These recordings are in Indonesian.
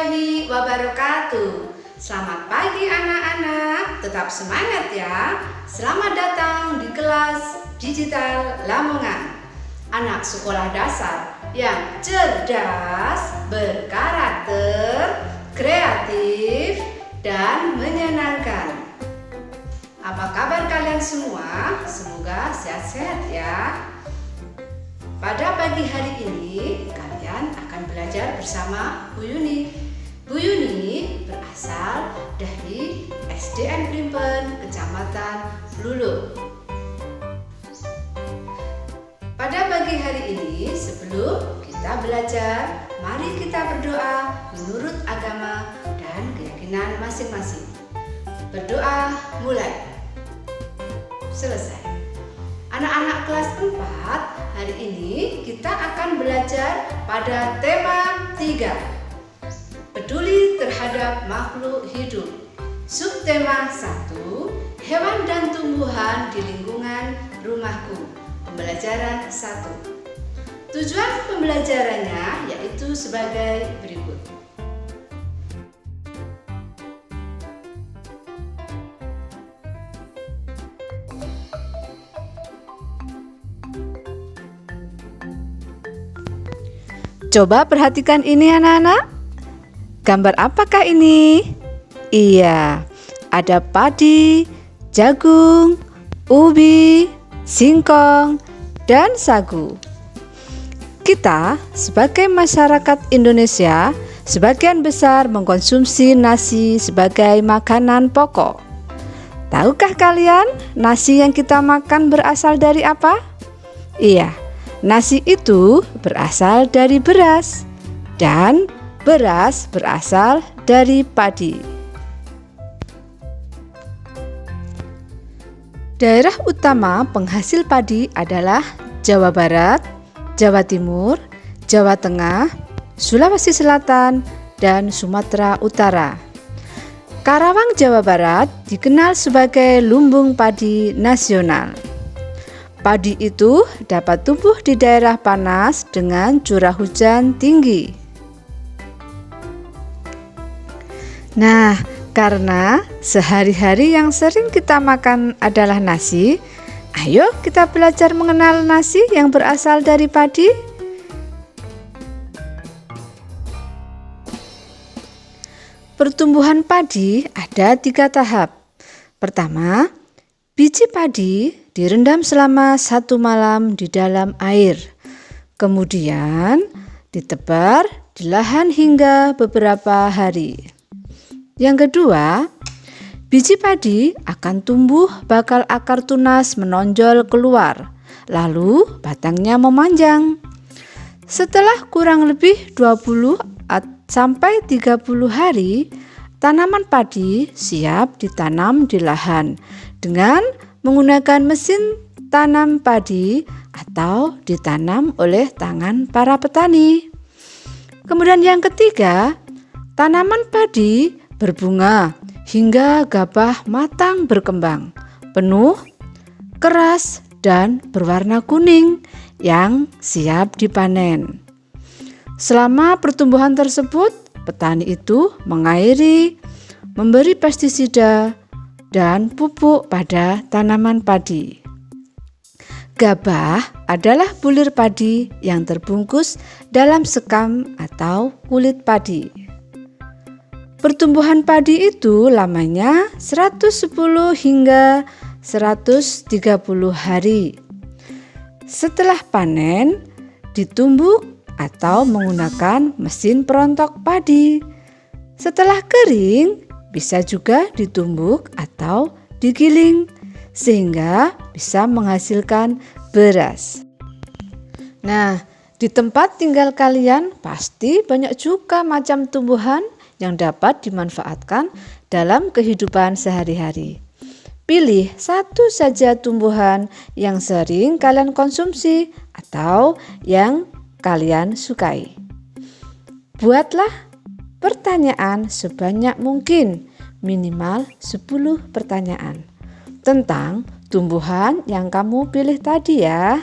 warahmatullahi wabarakatuh. Selamat pagi anak-anak, tetap semangat ya. Selamat datang di kelas digital Lamongan. Anak sekolah dasar yang cerdas, berkarakter, kreatif, dan menyenangkan. Apa kabar kalian semua? Semoga sehat-sehat ya. Pada pagi hari ini kalian akan belajar bersama Bu Yuni. Bu Yuni berasal dari SDN Primpen, Kecamatan Blulu. Pada pagi hari ini sebelum kita belajar, mari kita berdoa menurut agama dan keyakinan masing-masing. Berdoa mulai. Selesai. Anak-anak kelas 4, hari ini kita akan belajar pada tema 3. Peduli terhadap makhluk hidup. Subtema 1, hewan dan tumbuhan di lingkungan rumahku. Pembelajaran 1. Tujuan pembelajarannya yaitu sebagai berikut. Coba perhatikan ini anak-anak. Gambar apakah ini? Iya, ada padi, jagung, ubi, singkong, dan sagu. Kita sebagai masyarakat Indonesia sebagian besar mengkonsumsi nasi sebagai makanan pokok. Tahukah kalian nasi yang kita makan berasal dari apa? Iya, nasi itu berasal dari beras dan beras berasal dari padi. Daerah utama penghasil padi adalah Jawa Barat, Jawa Timur, Jawa Tengah, Sulawesi Selatan, dan Sumatera Utara. Karawang, Jawa Barat dikenal sebagai lumbung padi nasional. Padi itu dapat tumbuh di daerah panas dengan curah hujan tinggi. Nah, karena sehari-hari yang sering kita makan adalah nasi, ayo kita belajar mengenal nasi yang berasal dari padi. Pertumbuhan padi ada 3 tahap. Pertama, biji padi direndam selama 1 malam di dalam air. Kemudian ditebar di lahan hingga beberapa hari. Yang kedua, biji padi akan tumbuh bakal akar tunas menonjol keluar, lalu batangnya memanjang. Setelah kurang lebih 20 sampai 30 hari, tanaman padi siap ditanam di lahan dengan menggunakan mesin tanam padi atau ditanam oleh tangan para petani. Kemudian yang ketiga, tanaman padi berbunga hingga gabah matang berkembang, penuh, keras, dan berwarna kuning yang siap dipanen. Selama pertumbuhan tersebut, petani itu mengairi, memberi pestisida, dan pupuk pada tanaman padi. Gabah adalah bulir padi yang terbungkus dalam sekam atau kulit padi. Pertumbuhan padi itu lamanya 110 hingga 130 hari. Setelah panen, ditumbuk atau menggunakan mesin perontok padi. Setelah kering, bisa juga ditumbuk atau digiling sehingga bisa menghasilkan beras. Nah, di tempat tinggal kalian pasti banyak juga macam tumbuhan yang dapat dimanfaatkan dalam kehidupan sehari-hari. Pilih satu saja tumbuhan yang sering kalian konsumsi atau yang kalian sukai. Buatlah pertanyaan sebanyak mungkin, minimal 10 pertanyaan tentang tumbuhan yang kamu pilih tadi ya.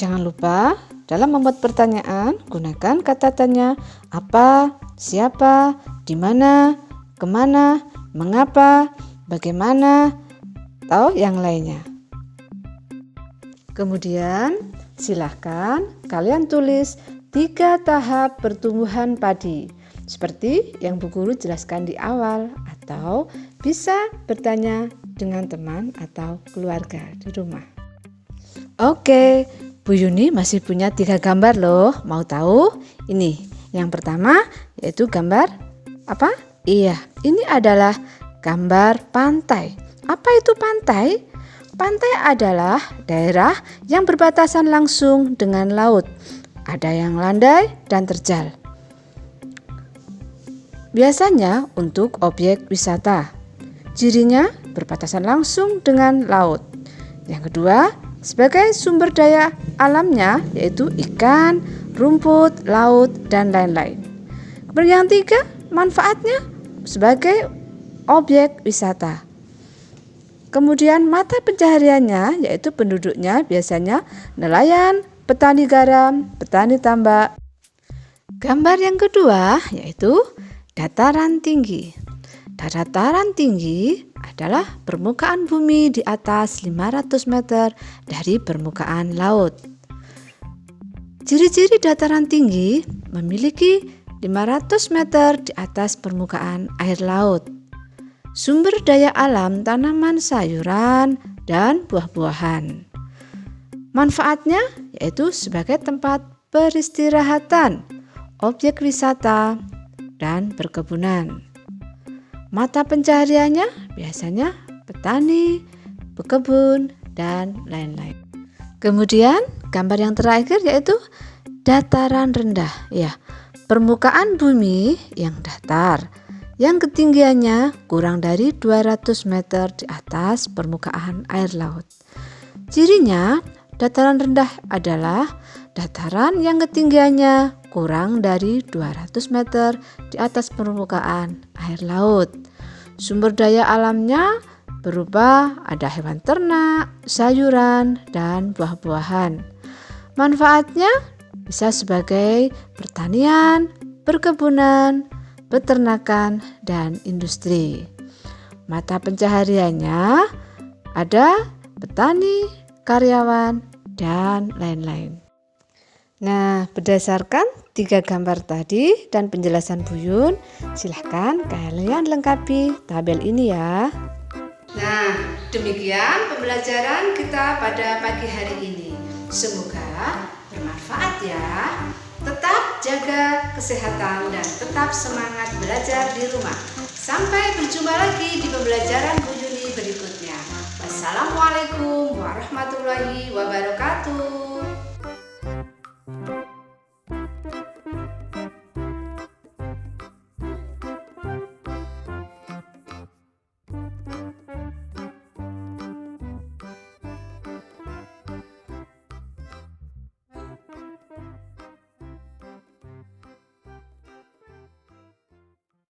Jangan lupa dalam membuat pertanyaan, gunakan kata tanya apa, siapa, di mana, kemana, mengapa, bagaimana, atau yang lainnya. Kemudian, silahkan kalian tulis 3 tahap pertumbuhan padi, seperti yang Bu Guru jelaskan di awal, atau bisa bertanya dengan teman atau keluarga di rumah. Oke, Bu Yuni masih punya 3 gambar loh. Mau tahu? Ini yang pertama yaitu gambar apa? Iya, ini adalah gambar pantai. Apa itu pantai? Pantai adalah daerah yang berbatasan langsung dengan laut. Ada yang landai dan terjal. Biasanya untuk objek wisata. Cirinya berbatasan langsung dengan laut. Yang kedua, sebagai sumber daya alamnya yaitu ikan, rumput, laut, dan lain-lain. Kemudian yang ketiga, manfaatnya sebagai objek wisata. Kemudian mata pencahariannya yaitu penduduknya biasanya nelayan, petani garam, petani tambak. Gambar yang kedua yaitu dataran tinggi. Dataran tinggi adalah permukaan bumi di atas 500 meter dari permukaan laut. Ciri-ciri dataran tinggi memiliki 500 meter di atas permukaan air laut. Sumber daya alam tanaman sayuran dan buah-buahan. Manfaatnya yaitu sebagai tempat peristirahatan, objek wisata, dan perkebunan. Mata pencahariannya biasanya petani, pekebun, dan lain-lain. Kemudian gambar yang terakhir yaitu dataran rendah. Ya, permukaan bumi yang datar, yang ketinggiannya kurang dari 200 meter di atas permukaan air laut. Cirinya, dataran rendah adalah dataran yang ketinggiannya kurang dari 200 meter di atas permukaan air laut. Sumber daya alamnya berupa ada hewan ternak, sayuran, dan buah-buahan. Manfaatnya bisa sebagai pertanian, perkebunan, peternakan, dan industri. Mata pencahariannya ada petani, karyawan, dan lain-lain. Nah, berdasarkan 3 gambar tadi dan penjelasan Bu Yun, silahkan kalian lengkapi tabel ini ya. Nah, demikian pembelajaran kita pada pagi hari ini. Semoga bermanfaat ya. Tetap jaga kesehatan dan tetap semangat belajar di rumah. Sampai berjumpa lagi di pembelajaran Bu Yuni berikutnya. Wassalamualaikum warahmatullahi wabarakatuh.